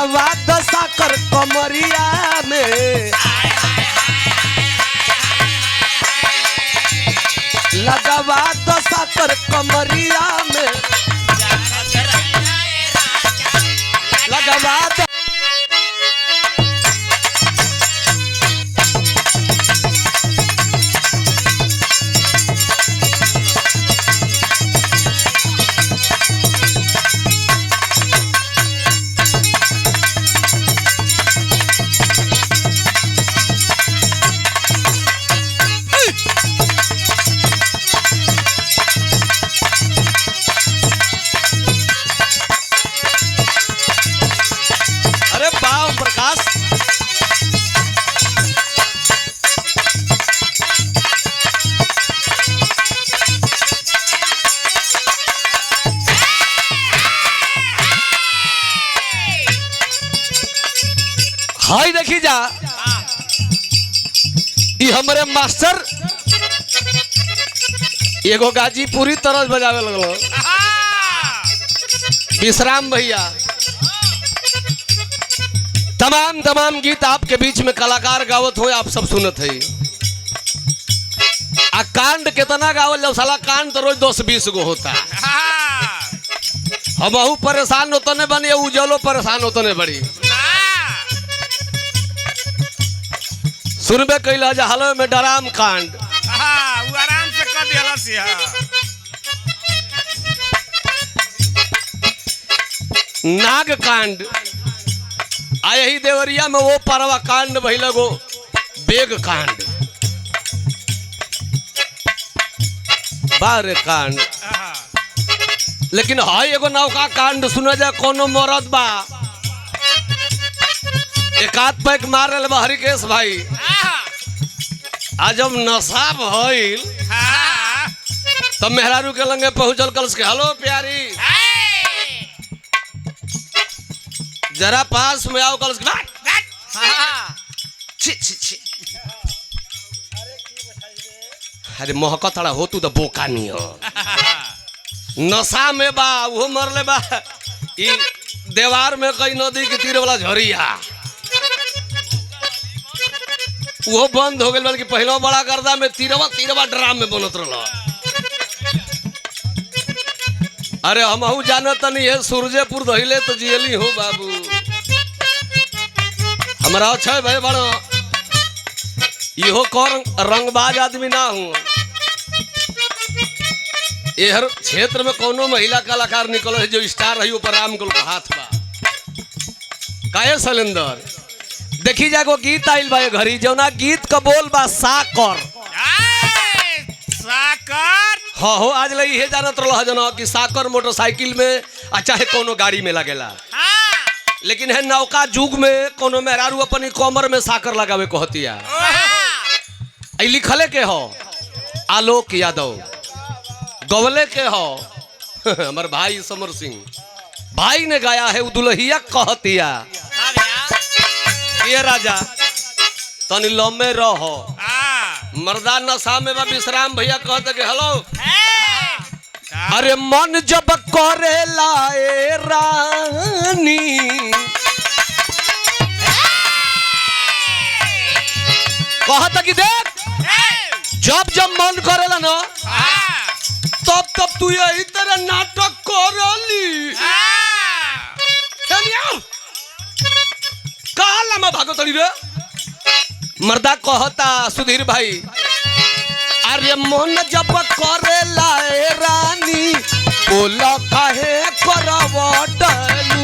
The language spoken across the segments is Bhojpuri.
लगवा दशा कर कमरिया में, लगवा दशा कर कमरिया में, लगवा हाय देखी जा ये हमारे मास्टर एगो गाजीपुरी तरज बजावे लगलो विश्राम भैया। तमाम तमाम गीत आपके बीच में कलाकार गावत हो, आप सब सुनत है। आ कांड कितना गावल जब साला कांड तो रोज 10-20 गो होता। हम परेशान होते ने बनी, उजलो परेशान होते ने बड़ी। सुनबे कैला जा हालो में डराम कांड, वो आराम से कर दिया से। नाग कांड आ यही देवरिया में वो परवा कांड भइल गो बेग कांड, बारे कांड। लेकिन हाय एगो नौका कांड सुना जा, कोनो मरद बा एक आध पैक मारल बा हरिकेश भाई। आज जब नशा भइल तब मेहरारू के लंगे पहुंचल कलस के, हेलो प्यारी जरा पास में आओ। कलस के छी छी छी, अरे मोहकतड़ा हो तू तो बोका नहीं हो। नशा में बा वो मरले बा ई देवार में कई नदी के तीर वाला झरिया वो बंद हो गए, बल्कि पहला बड़ा गर्दा में तीरवा ड्राम में बनत रहा। अरे हमहू जानत नहीं है सूरजेपुर दहिले तो जियली हो बाबू। हमारा अच्छा भाई बड़ो इहो कौन रंगबाज आदमी ना हूँ। यहर क्षेत्र में कोनो महिला कलाकार निकलो है जो स्टार रही ऊपर राम गुल का हाथ बा काये सलेंदर। देखी जागो गीत आइल बा घरी जौना गीत का बोल बा साकर। साकर हाँ हो आज लई हे जानत रहो जना कि साकर मोटरसाइकिल में चाहे कोनो गाड़ी में लगेला। लेकिन है नौका युग में कोनो मेहरारू अपनी कमर में साकर लगावे कहतिया। आई लिखले के हो आलोक यादव, गवले के हो हमार भाई समर सिंह भाई ने गाया है। दुल्हिया कहतिया ये राजा तनी लम्बे रहो मर्दा नशा में बा। विश्राम भैया कहते कि हेलो अरे मन जब करे लाए रानी कहता कि देख जब जब मन करेला ना तब तब तू यही तरह नाटक करली। कहा लमा भागो तड़ी रे मर्दा कहता सुधीर भाई अरे मन जब करे लाए रानी बोला काहे करवटलू।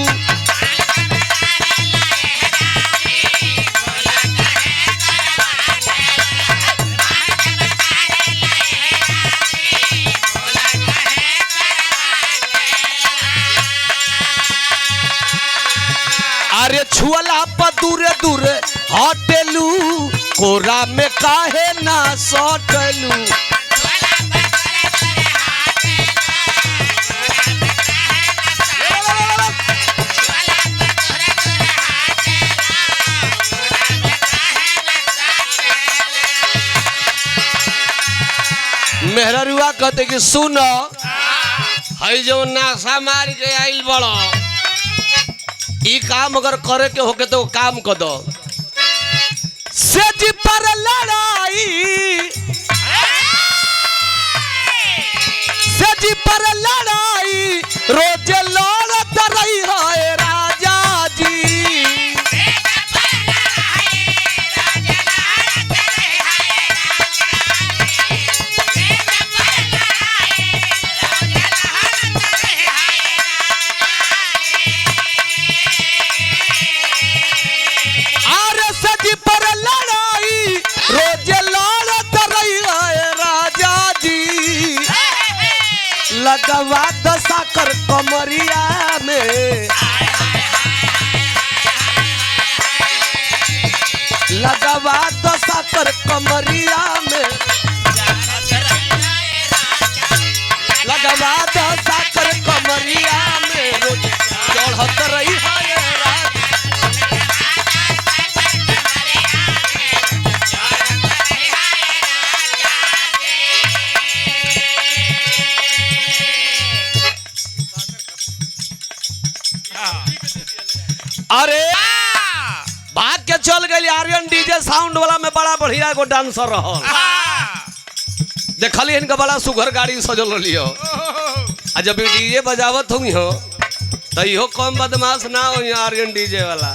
अरे छुअला पर दूरे दूरे हटेलू कोरा में काहे ना सटलू। मेहरुआ कहते कि सुनो है जो नाशा मार के आइल बड़ो ई काम अगर करे के होके तो काम कर दो। सेज पर लड़ाई, सेज पर लड़ाई रोज लड़त रही है राजा जी। लगवा दो साकर कमरिया में, लगवा दो साकर कमरिया में, लगवा दो साकर कमरिया में रोज चढ़त रही है अरे भाग के चल गई आर्यन डीजे साउंड वाला में बड़ा बढ़िया एगो डांसर रहल। देखली इनका बड़ा सुघर गाड़ी सजल रहियो। आ जब डीजे बजावत हुई हो तो इहो कम बदमाश ना हो आर्यन डीजे वाला।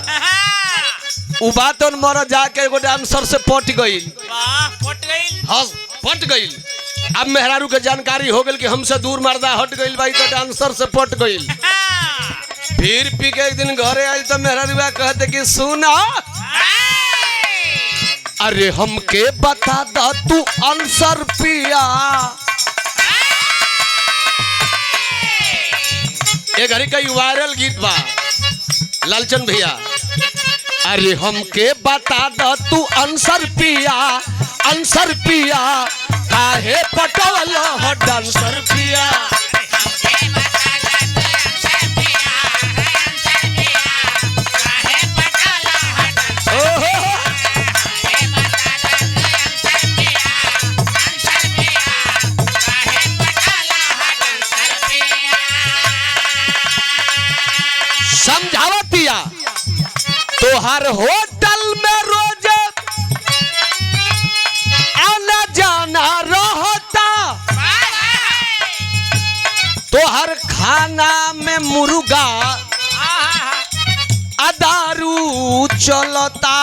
उ बात उन मर जाके एगो डांसर से पट गई। हाँ पट गई। अब मेहरारू के जानकारी हो गई कि हमसे दूर मर्दा हट गई भाई तो डांसर से पट गई। फिर पी के एक दिन घरे आई तो मेहरा कहते कि सुना अरे हमके बता दा तू आंसर पिया। ये घड़ी का वायरल गीत बा लालचंद भैया। अरे हमके बता दा तू आंसर पिया, आंसर पिया काहे पटवल हो डांसर पिया। समझावतिया तोहर होटल में रोज आना जाना रहता, तोहर खाना में मुर्गा दारू चलता।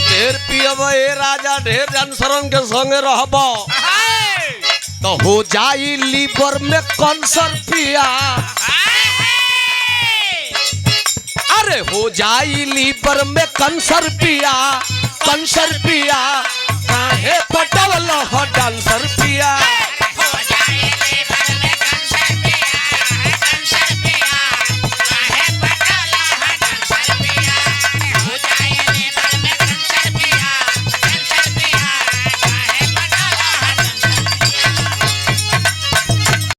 ढेर पियब ए राजा ढेर डांसरन के संगे रहब तो हो जाई लीवर में कैंसर पिया। अरे हो जाई लीवर में कैंसर पिया, कैंसर पिया काहे पटवल हो डांसर पिया।